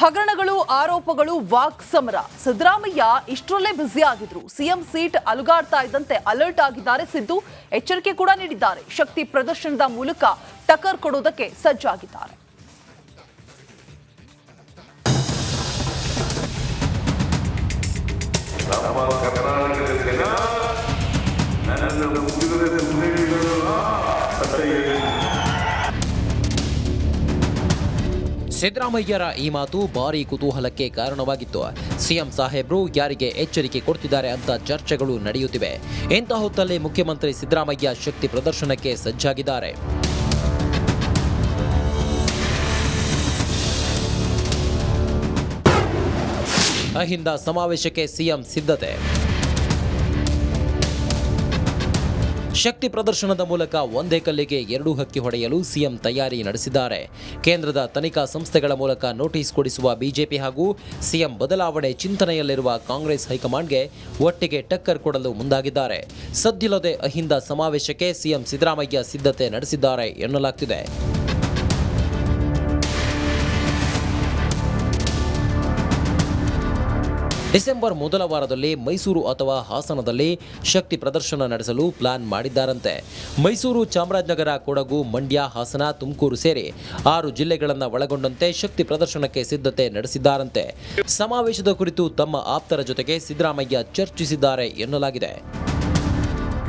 ಹಗರಣಗಳು, ಆರೋಪಗಳು, ವಾಕ್ ಸಮರ. ಸಿದ್ದರಾಮಯ್ಯ ಇಷ್ಟರಲ್ಲೇ ಬ್ಯುಸಿ ಆಗಿದ್ರು. ಸಿಎಂ ಸೀಟ್ ಅಲುಗಾಡ್ತಾ ಇದ್ದಂತೆ ಅಲರ್ಟ್ ಆಗಿದ್ದಾರೆ ಸಿದ್ದು. ಎಚ್ಚರಿಕೆ ಕೂಡ ನೀಡಿದ್ದಾರೆ. ಶಕ್ತಿ ಪ್ರದರ್ಶನದ ಮೂಲಕ ಟಕ್ಕರ್ ಕೊಡೋದಕ್ಕೆ ಸಜ್ಜಾಗಿದ್ದಾರೆ. ಸಿದ್ದರಾಮಯ್ಯರ ಈ ಮಾತು ಭಾರೀ ಕುತೂಹಲಕ್ಕೆ ಕಾರಣವಾಗಿತ್ತು. ಸಿಎಂ ಸಾಹೇಬ್ರು ಯಾರಿಗೆ ಎಚ್ಚರಿಕೆ ಕೊಡ್ತಿದ್ದಾರೆ ಅಂತ ಚರ್ಚೆಗಳು ನಡೆಯುತ್ತಿವೆ. ಇಂಥ ಹೊತ್ತಲ್ಲಿ ಮುಖ್ಯಮಂತ್ರಿ ಸಿದ್ದರಾಮಯ್ಯ ಶಕ್ತಿ ಪ್ರದರ್ಶನಕ್ಕೆ ಸಜ್ಜಾಗಿದ್ದಾರೆ. ಅಹಿಂದ ಸಮಾವೇಶಕ್ಕೆ ಸಿಎಂ ಸಿದ್ಧತೆ. ಶಕ್ತಿ ಪ್ರದರ್ಶನದ ಮೂಲಕ ಒಂದೇ ಕಲ್ಲಿಗೆ ಎರಡು ಹಕ್ಕಿ ಹೊಡೆಯಲು ಸಿಎಂ ತಯಾರಿ ನಡೆಸಿದ್ದಾರೆ. ಕೇಂದ್ರದ ತನಿಖಾ ಸಂಸ್ಥೆಗಳ ಮೂಲಕ ನೋಟಿಸ್ ಕೊಡಿಸುವ ಬಿಜೆಪಿ ಹಾಗೂ ಸಿಎಂ ಬದಲಾವಣೆ ಚಿಂತನೆಯಲ್ಲಿರುವ ಕಾಂಗ್ರೆಸ್ ಹೈಕಮಾಂಡ್ಗೆ ಒಟ್ಟಿಗೆ ಟಕ್ಕರ್ ಕೊಡಲು ಮುಂದಾಗಿದ್ದಾರೆ. ಸದ್ದಿಲ್ಲದೆ ಅಹಿಂದ ಸಮಾವೇಶಕ್ಕೆ ಸಿಎಂ ಸಿದ್ದರಾಮಯ್ಯ ಸಿದ್ಧತೆ ನಡೆಸಿದ್ದಾರೆ ಎನ್ನಲಾಗ್ತಿದೆ. ಡಿಸೆಂಬರ್ ಮೊದಲ ವಾರದಲ್ಲಿ ಮೈಸೂರು ಅಥವಾ ಹಾಸನದಲ್ಲಿ ಶಕ್ತಿ ಪ್ರದರ್ಶನ ನಡೆಸಲು ಪ್ಲಾನ್ ಮಾಡಿದ್ದಾರಂತೆ. ಮೈಸೂರು, ಚಾಮರಾಜನಗರ, ಕೊಡಗು, ಮಂಡ್ಯ, ಹಾಸನ, ತುಮಕೂರು ಸೇರಿ 6 ಜಿಲ್ಲೆಗಳನ್ನು ಒಳಗೊಂಡಂತೆ ಶಕ್ತಿ ಪ್ರದರ್ಶನಕ್ಕೆ ಸಿದ್ಧತೆ ನಡೆಸಿದ್ದಾರಂತೆ. ಸಮಾವೇಶದ ಕುರಿತು ತಮ್ಮ ಆಪ್ತರ ಜೊತೆಗೆ ಸಿದ್ದರಾಮಯ್ಯ ಚರ್ಚಿಸಿದ್ದಾರೆ ಎನ್ನಲಾಗಿದೆ.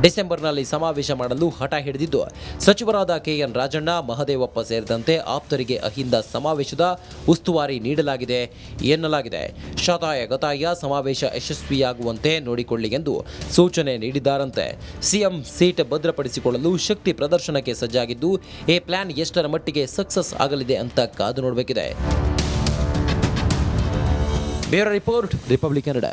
ಡಿಸೆಂಬರ್ನಲ್ಲಿ ಸಮಾವೇಶ ಮಾಡಲು ಹಠ ಹಿಡಿದಿದ್ದು ಸಚಿವರಾದ ಕೆಎನ್ ರಾಜಣ್ಣ, ಮಹದೇವಪ್ಪ ಸೇರಿದಂತೆ ಆಪ್ತರಿಗೆ ಅಹಿಂದ ಸಮಾವೇಶದ ಉಸ್ತುವಾರಿ ನೀಡಲಾಗಿದೆ ಎನ್ನಲಾಗಿದೆ. ಶತಾಯ ಗತಾಯ ಸಮಾವೇಶ ಯಶಸ್ವಿಯಾಗುವಂತೆ ನೋಡಿಕೊಳ್ಳಿ ಎಂದು ಸೂಚನೆ ನೀಡಿದ್ದಾರಂತೆ. ಸಿಎಂ ಸೀಟ್ ಭದ್ರಪಡಿಸಿಕೊಳ್ಳಲು ಶಕ್ತಿ ಪ್ರದರ್ಶನಕ್ಕೆ ಸಜ್ಜಾಗಿದ್ದು ಈ ಪ್ಲಾನ್ ಎಷ್ಟರ ಮಟ್ಟಿಗೆ ಸಕ್ಸಸ್ ಆಗಲಿದೆ ಅಂತ ಕಾದು ನೋಡಬೇಕಿದೆ. Bureau report, Republic Kannada.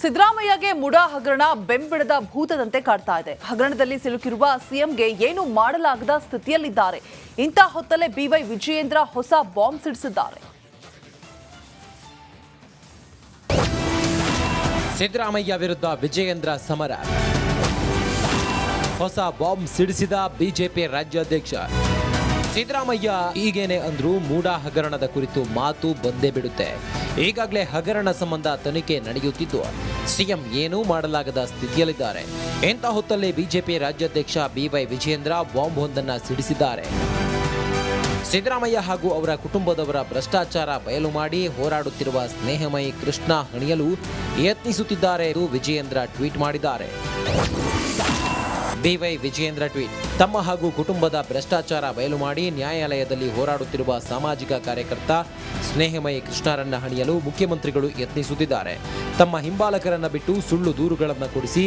ಸಿದ್ದರಾಮಯ್ಯಗೆ ಮುಡಾ ಹಗರಣ ಬೆಂಬಿಡದ ಭೂತದಂತೆ ಕಾಡ್ತಾ ಇದೆ. ಹಗರಣದಲ್ಲಿ ಸಿಲುಕಿರುವ ಸಿಎಂಗೆ ಏನು ಮಾಡಲಾಗದ ಸ್ಥಿತಿಯಲ್ಲಿದ್ದಾರೆ. ಇಂಥ ಹೊತ್ತಲ್ಲೇ ಬಿವೈ ವಿಜಯೇಂದ್ರ ಹೊಸ ಬಾಂಬ್ ಸಿಡಿಸಿದ್ದಾರೆ. ಸಿದ್ದರಾಮಯ್ಯ ವಿರುದ್ಧ ವಿಜಯೇಂದ್ರ ಸಮರ. ಹೊಸ ಬಾಂಬ್ ಸಿಡಿಸಿದ ಬಿಜೆಪಿ ರಾಜ್ಯಾಧ್ಯಕ್ಷ ಸಿದ್ದರಾಮಯ್ಯ. ಈಗೇನೆ ಅಂದ್ರೂ ಮೂಡಾ ಹಗರಣದ ಕುರಿತು ಮಾತು ಬಂದೇ ಬಿಡುತ್ತೆ. ಈಗಾಗಲೇ ಹಗರಣ ಸಂಬಂಧ ತನಿಖೆ ನಡೆಯುತ್ತಿದ್ದು ಸಿಎಂ ಏನೂ ಮಾಡಲಾಗದ ಸ್ಥಿತಿಯಲ್ಲಿದ್ದಾರೆ. ಇಂಥ ಹೊತ್ತಲ್ಲಿ ಬಿಜೆಪಿ ರಾಜ್ಯಾಧ್ಯಕ್ಷ ಬಿವೈ ವಿಜಯೇಂದ್ರ ಬಾಂಬ್ ಒಂದನ್ನ ಸಿಡಿಸಿದ್ದಾರೆ. ಸಿದ್ದರಾಮಯ್ಯ ಹಾಗೂ ಅವರ ಕುಟುಂಬದವರ ಭ್ರಷ್ಟಾಚಾರ ಬಯಲು ಮಾಡಿ ಹೋರಾಡುತ್ತಿರುವ ಸ್ನೇಹಮಯಿ ಕೃಷ್ಣ ಹಣಿಯಲು ಯತ್ನಿಸುತ್ತಿದ್ದಾರೆ ಎಂದು ವಿಜಯೇಂದ್ರ ಟ್ವೀಟ್ ಮಾಡಿದ್ದಾರೆ. ಬಿವೈ ವಿಜಯೇಂದ್ರ ಟ್ವೀಟ್: ತಮ್ಮ ಹಾಗೂ ಕುಟುಂಬದ ಭ್ರಷ್ಟಾಚಾರ ಬಯಲು ಮಾಡಿ ನ್ಯಾಯಾಲಯದಲ್ಲಿ ಹೋರಾಡುತ್ತಿರುವ ಸಾಮಾಜಿಕ ಕಾರ್ಯಕರ್ತ ಸ್ನೇಹಮಯಿ ಕೃಷ್ಣರನ್ನ ಹಣಿಯಲು ಮುಖ್ಯಮಂತ್ರಿಗಳು ಯತ್ನಿಸುತ್ತಿದ್ದಾರೆ. ತಮ್ಮ ಹಿಂಬಾಲಕರನ್ನ ಬಿಟ್ಟು ಸುಳ್ಳು ದೂರುಗಳನ್ನು ಕೊಡಿಸಿ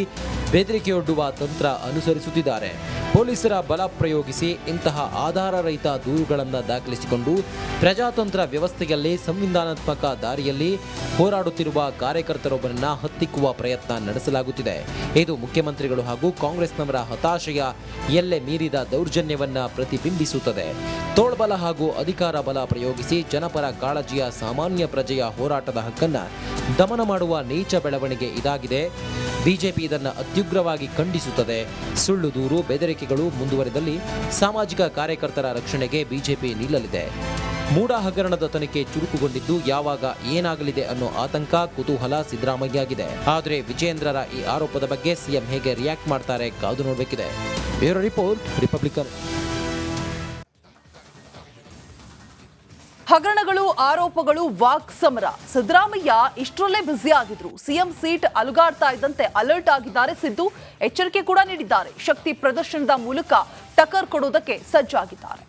ಬೆದರಿಕೆಯೊಡ್ಡುವ ತಂತ್ರ ಅನುಸರಿಸುತ್ತಿದ್ದಾರೆ. ಪೊಲೀಸರ ಬಲ ಪ್ರಯೋಗಿಸಿ ಇಂತಹ ಆಧಾರರಹಿತ ದೂರುಗಳನ್ನು ದಾಖಲಿಸಿಕೊಂಡು ಪ್ರಜಾತಂತ್ರ ವ್ಯವಸ್ಥೆಯಲ್ಲಿ ಸಂವಿಧಾನಾತ್ಮಕ ದಾರಿಯಲ್ಲಿ ಹೋರಾಡುತ್ತಿರುವ ಕಾರ್ಯಕರ್ತರೊಬ್ಬರನ್ನ ಹತ್ತಿಕ್ಕುವ ಪ್ರಯತ್ನ ನಡೆಸಲಾಗುತ್ತಿದೆ. ಇದು ಮುಖ್ಯಮಂತ್ರಿಗಳು ಹಾಗೂ ಕಾಂಗ್ರೆಸ್ನವರ ಹತಾಶೆಯ ಎಲ್ಲೆ ಮೀರಿದ ದೌರ್ಜನ್ಯವನ್ನ ಪ್ರತಿಬಿಂಬಿಸುತ್ತದೆ. ತೋಳ್ಬಲ ಹಾಗೂ ಅಧಿಕಾರ ಬಲ ಪ್ರಯೋಗಿಸಿ ಜನಪರ ಕಾಳಜಿಯ ಸಾಮಾನ್ಯ ಪ್ರಜೆಯ ಹೋರಾಟದ ಹಕ್ಕನ್ನ ದಮನ ಮಾಡುವ ನೀಚ ಬೆಳವಣಿಗೆ ಇದಾಗಿದೆ. ಬಿಜೆಪಿ ಇದನ್ನು ಅತ್ಯುಗ್ರವಾಗಿ ಖಂಡಿಸುತ್ತದೆ. ಸುಳ್ಳು ದೂರು, ಬೆದರಿಕೆಗಳು ಮುಂದುವರೆದಲ್ಲಿ ಸಾಮಾಜಿಕ ಕಾರ್ಯಕರ್ತರ ರಕ್ಷಣೆಗೆ ಬಿಜೆಪಿ ನಿಲ್ಲಲಿದೆ. ಮೂಡಾ ಹಗರಣದ ತನಿಖೆ ಚುರುಕುಗೊಂಡಿದ್ದು ಯಾವಾಗ ಏನಾಗಲಿದೆ ಅನ್ನೋ ಆತಂಕ, ಕುತೂಹಲ ಸಿದ್ದರಾಮಯ್ಯಗಿದೆ. ಆದರೆ ವಿಜಯೇಂದ್ರರ ಈ ಆರೋಪದ ಬಗ್ಗೆ ಸಿಎಂ ಹೇಗೆ ರಿಯಾಕ್ಟ್ ಮಾಡ್ತಾರೆ ಕಾದು ನೋಡಬೇಕಿದೆ. Bureau report, Republic. ಹಗರಣಗಳು, ಆರೋಪಗಳು, ವಾಕ್ ಸಮರ. ಸಿದ್ದರಾಮಯ್ಯ ಇಷ್ಟರಲ್ಲೇ ಬ್ಯುಸಿ ಆಗಿದ್ರು. ಸಿಎಂ ಸೀಟ್ ಅಲುಗಾಡ್ತಾ ಇದ್ದಂತೆ ಅಲರ್ಟ್ ಆಗಿದ್ದಾರೆ ಸಿದ್ದು. ಎಚ್ಚರಿಕೆ ಕೂಡ ನೀಡಿದ್ದಾರೆ. ಶಕ್ತಿ ಪ್ರದರ್ಶನದ ಮೂಲಕ ಟಕ್ಕರ್ ಕೊಡೋದಕ್ಕೆ ಸಜ್ಜಾಗಿದ್ದಾರೆ.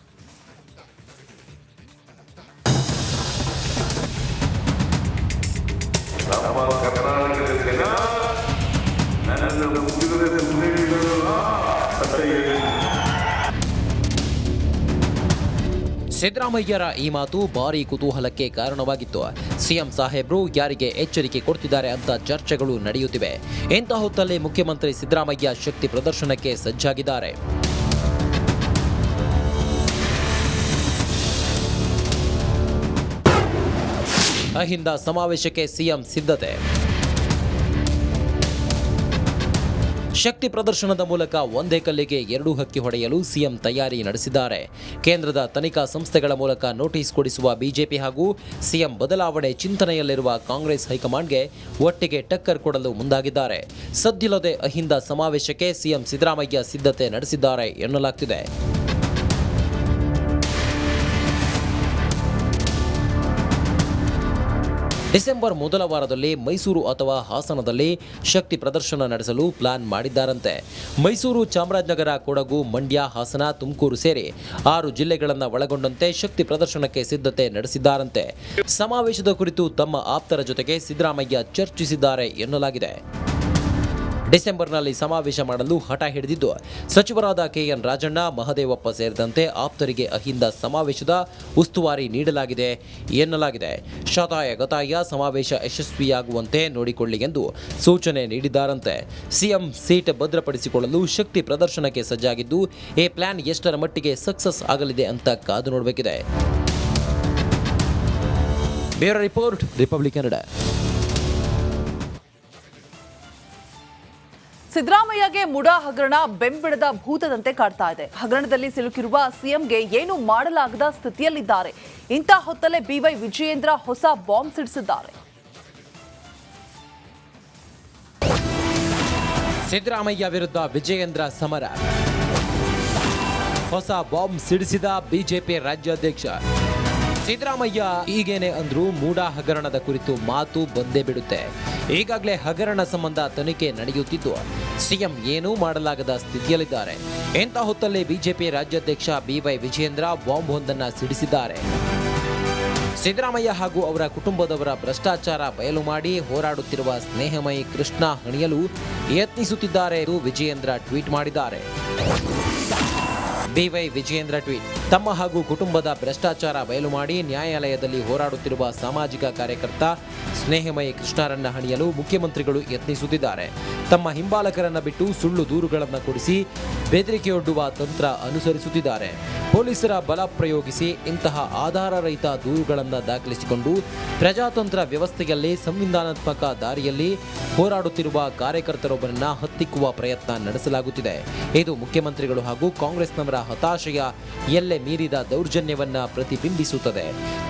ಸಿದ್ದರಾಮಯ್ಯರ ಈ ಮಾತು ಭಾರೀ ಕುತೂಹಲಕ್ಕೆ ಕಾರಣವಾಗಿತ್ತು. ಸಿಎಂ ಸಾಹೇಬ್ರು ಯಾರಿಗೆ ಎಚ್ಚರಿಕೆ ಕೊಡ್ತಿದ್ದಾರೆ ಅಂತ ಚರ್ಚೆಗಳು ನಡೆಯುತ್ತಿವೆ. ಇಂಥ ಹೊತ್ತಲ್ಲಿ ಮುಖ್ಯಮಂತ್ರಿ ಸಿದ್ದರಾಮಯ್ಯ ಶಕ್ತಿ ಪ್ರದರ್ಶನಕ್ಕೆ ಸಜ್ಜಾಗಿದ್ದಾರೆ. ಅಹಿಂದ ಸಮಾವೇಶಕ್ಕೆ ಸಿಎಂ ಸಿದ್ಧತೆ. ಶಕ್ತಿ ಪ್ರದರ್ಶನದ ಮೂಲಕ ಒಂದೇ ಕಲ್ಲಿಗೆ ಎರಡು ಹಕ್ಕಿ ಹೊಡೆಯಲು ಸಿಎಂ ತಯಾರಿ ನಡೆಸಿದ್ದಾರೆ. ಕೇಂದ್ರದ ತನಿಖಾ ಸಂಸ್ಥೆಗಳ ಮೂಲಕ ನೋಟಿಸ್ ಕೊಡಿಸುವ ಬಿಜೆಪಿ ಹಾಗೂ ಸಿಎಂ ಬದಲಾವಣೆ ಚಿಂತನೆಯಲ್ಲಿರುವ ಕಾಂಗ್ರೆಸ್ ಹೈಕಮಾಂಡ್ಗೆ ಒಟ್ಟಿಗೆ ಟಕ್ಕರ್ ಕೊಡಲು ಮುಂದಾಗಿದ್ದಾರೆ. ಸದ್ದಿಲ್ಲದೆ ಅಹಿಂದ ಸಮಾವೇಶಕ್ಕೆ ಸಿಎಂ ಸಿದ್ದರಾಮಯ್ಯ ಸಿದ್ಧತೆ ನಡೆಸಿದ್ದಾರೆ ಎನ್ನಲಾಗ್ತಿದೆ. ಡಿಸೆಂಬರ್ ಮೊದಲ ವಾರದಲ್ಲಿ ಮೈಸೂರು ಅಥವಾ ಹಾಸನದಲ್ಲಿ ಶಕ್ತಿ ಪ್ರದರ್ಶನ ನಡೆಸಲು ಪ್ಲಾನ್ ಮಾಡಿದ್ದಾರಂತೆ. ಮೈಸೂರು, ಚಾಮರಾಜನಗರ, ಕೊಡಗು, ಮಂಡ್ಯ, ಹಾಸನ, ತುಮಕೂರು ಸೇರಿ 6 ಜಿಲ್ಲೆಗಳನ್ನು ಒಳಗೊಂಡಂತೆ ಶಕ್ತಿ ಪ್ರದರ್ಶನಕ್ಕೆ ಸಿದ್ಧತೆ ನಡೆಸಿದ್ದಾರಂತೆ. ಸಮಾವೇಶದ ಕುರಿತು ತಮ್ಮ ಆಪ್ತರ ಜೊತೆಗೆ ಸಿದ್ದರಾಮಯ್ಯ ಚರ್ಚಿಸಿದ್ದಾರೆ ಎನ್ನಲಾಗಿದೆ. ಡಿಸೆಂಬರ್ನಲ್ಲಿ ಸಮಾವೇಶ ಮಾಡಲು ಹಠ ಹಿಡಿದಿದ್ದು ಸಚಿವರಾದ ಕೆಎನ್ ರಾಜಣ್ಣ, ಮಹದೇವಪ್ಪ ಸೇರಿದಂತೆ ಆಪ್ತರಿಗೆ ಅಹಿಂದ ಸಮಾವೇಶದ ಉಸ್ತುವಾರಿ ನೀಡಲಾಗಿದೆ ಎನ್ನಲಾಗಿದೆ. ಶತಾಯಗತಾಯ ಸಮಾವೇಶ ಯಶಸ್ವಿಯಾಗುವಂತೆ ನೋಡಿಕೊಳ್ಳಿ ಎಂದು ಸೂಚನೆ ನೀಡಿದ್ದಾರಂತೆ. ಸಿಎಂ ಸೀಟ್ ಭದ್ರಪಡಿಸಿಕೊಳ್ಳಲು ಶಕ್ತಿ ಪ್ರದರ್ಶನಕ್ಕೆ ಸಜ್ಜಾಗಿದ್ದು ಈ ಪ್ಲಾನ್ ಎಷ್ಟರ ಮಟ್ಟಿಗೆ ಸಕ್ಸಸ್ ಆಗಲಿದೆ ಅಂತ ಕಾದು ನೋಡಬೇಕಿದೆ. Bureau report, Republic Kannada. ಸಿದ್ದರಾಮಯ್ಯಗೆ ಮುಡಾ ಹಗರಣ ಬೆಂಬಿಡದ ಭೂತದಂತೆ ಕಾಡ್ತಾ ಇದೆ. ಹಗರಣದಲ್ಲಿ ಸಿಲುಕಿರುವ ಸಿಎಂಗೆ ಏನು ಮಾಡಲಾಗದ ಸ್ಥಿತಿಯಲ್ಲಿದ್ದಾರೆ. ಇಂಥ ಹೊತ್ತಲ್ಲೇ ಬಿವೈ ವಿಜಯೇಂದ್ರ ಹೊಸ ಬಾಂಬ್ ಸಿಡಿಸಿದ್ದಾರೆ. ಸಿದ್ದರಾಮಯ್ಯ ವಿರುದ್ಧ ವಿಜಯೇಂದ್ರ ಸಮರ. ಹೊಸ ಬಾಂಬ್ ಸಿಡಿಸಿದ ಬಿಜೆಪಿ ರಾಜ್ಯಾಧ್ಯಕ್ಷ ಸಿದ್ದರಾಮಯ್ಯ. ಈಗೇನೆ ಅಂದ್ರೂ ಮೂಡಾ ಹಗರಣದ ಕುರಿತು ಮಾತು ಬಂದೇ ಬಿಡುತ್ತೆ. ಈಗಾಗಲೇ ಹಗರಣ ಸಂಬಂಧ ತನಿಖೆ ನಡೆಯುತ್ತಿದ್ದು ಸಿಎಂ ಏನೂ ಮಾಡಲಾಗದ ಸ್ಥಿತಿಯಲ್ಲಿದ್ದಾರೆ. ಇಂಥ ಹೊತ್ತಲ್ಲಿ ಬಿಜೆಪಿ ರಾಜ್ಯಾಧ್ಯಕ್ಷ ಬಿವೈ ವಿಜಯೇಂದ್ರ ಬಾಂಬ್ ಒಂದನ್ನು ಸಿಡಿಸಿದ್ದಾರೆ. ಸಿದ್ದರಾಮಯ್ಯ ಹಾಗೂ ಅವರ ಕುಟುಂಬದವರ ಭ್ರಷ್ಟಾಚಾರ ಬಯಲು ಮಾಡಿ ಹೋರಾಡುತ್ತಿರುವ ಸ್ನೇಹಮಯಿ ಕೃಷ್ಣ ಹಣಿಯಲು ಯತ್ನಿಸುತ್ತಿದ್ದಾರೆ ಎಂದು ವಿಜಯೇಂದ್ರ ಟ್ವೀಟ್ ಮಾಡಿದ್ದಾರೆ. ಬಿವೈ ವಿಜಯೇಂದ್ರ ಟ್ವೀಟ್: ತಮ್ಮ ಹಾಗೂ ಕುಟುಂಬದ ಭ್ರಷ್ಟಾಚಾರ ಬಯಲು ಮಾಡಿ ನ್ಯಾಯಾಲಯದಲ್ಲಿ ಹೋರಾಡುತ್ತಿರುವ ಸಾಮಾಜಿಕ ಕಾರ್ಯಕರ್ತ ಸ್ನೇಹಮಯಿ ಕೃಷ್ಣರನ್ನ ಹಣಿಯಲು ಮುಖ್ಯಮಂತ್ರಿಗಳು ಯತ್ನಿಸುತ್ತಿದ್ದಾರೆ. ತಮ್ಮ ಹಿಂಬಾಲಕರನ್ನ ಬಿಟ್ಟು ಸುಳ್ಳು ದೂರುಗಳನ್ನು ಕೊಡಿಸಿ ಬೆದರಿಕೆಯೊಡ್ಡುವ ತಂತ್ರ ಅನುಸರಿಸುತ್ತಿದ್ದಾರೆ. ಪೊಲೀಸರ ಬಲ ಪ್ರಯೋಗಿಸಿ ಇಂತಹ ಆಧಾರರಹಿತ ದೂರುಗಳನ್ನು ದಾಖಲಿಸಿಕೊಂಡು ಪ್ರಜಾತಂತ್ರ ವ್ಯವಸ್ಥೆಯಲ್ಲಿ ಸಂವಿಧಾನಾತ್ಮಕ ದಾರಿಯಲ್ಲಿ ಹೋರಾಡುತ್ತಿರುವ ಕಾರ್ಯಕರ್ತರೊಬ್ಬರನ್ನ ಹತ್ತಿಕ್ಕುವ ಪ್ರಯತ್ನ ನಡೆಸಲಾಗುತ್ತಿದೆ. ಇದು ಮುಖ್ಯಮಂತ್ರಿಗಳು ಹಾಗೂ ಕಾಂಗ್ರೆಸ್ನವರ ಹತಾಶೆಯ ಎಲ್ಲೆ ಮೀರಿದ ದೌರ್ಜನ್ಯವನ್ನ ಪ್ರತಿಬಿಂಬಿಸುತ್ತದೆ.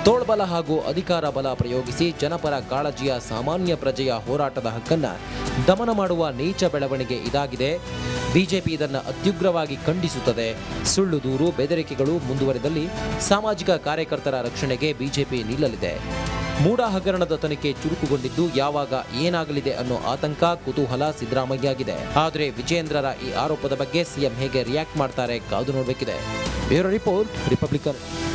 ತೋಳ್ಬಲ ಹಾಗೂ ಅಧಿಕಾರ ಬಲ ಪ್ರಯೋಗಿಸಿ ಜನಪರ ಕಾಳಜಿಯ ಸಾಮಾನ್ಯ ಪ್ರಜೆಯ ಹೋರಾಟದ ಹಕ್ಕನ್ನ ದಮನ ಮಾಡುವ ನೀಚ ಬೆಳವಣಿಗೆ ಇದಾಗಿದೆ. ಬಿಜೆಪಿ ಇದನ್ನು ಅತ್ಯುಗ್ರವಾಗಿ ಖಂಡಿಸುತ್ತದೆ. ಸುಳ್ಳು ದೂರು, ಬೆದರಿಕೆಗಳು ಮುಂದುವರೆದಲ್ಲಿ ಸಾಮಾಜಿಕ ಕಾರ್ಯಕರ್ತರ ರಕ್ಷಣೆಗೆ ಬಿಜೆಪಿ ನಿಲ್ಲಲಿದೆ. ಮೂಡಾ ಹಗರಣದ ತನಿಖೆ ಚುರುಕುಗೊಂಡಿದ್ದು ಯಾವಾಗ ಏನಾಗಲಿದೆ ಅನ್ನೋ ಆತಂಕ, ಕುತೂಹಲ ಸಿದ್ದರಾಮಯ್ಯಗಿದೆ. ಆದರೆ ವಿಜಯೇಂದ್ರರ ಈ ಆರೋಪದ ಬಗ್ಗೆ ಸಿಎಂ ಹೇಗೆ ರಿಯಾಕ್ಟ್ ಮಾಡ್ತಾರೆ ಕಾದು ನೋಡಬೇಕಿದೆ. Bureau report, Republic Kannada.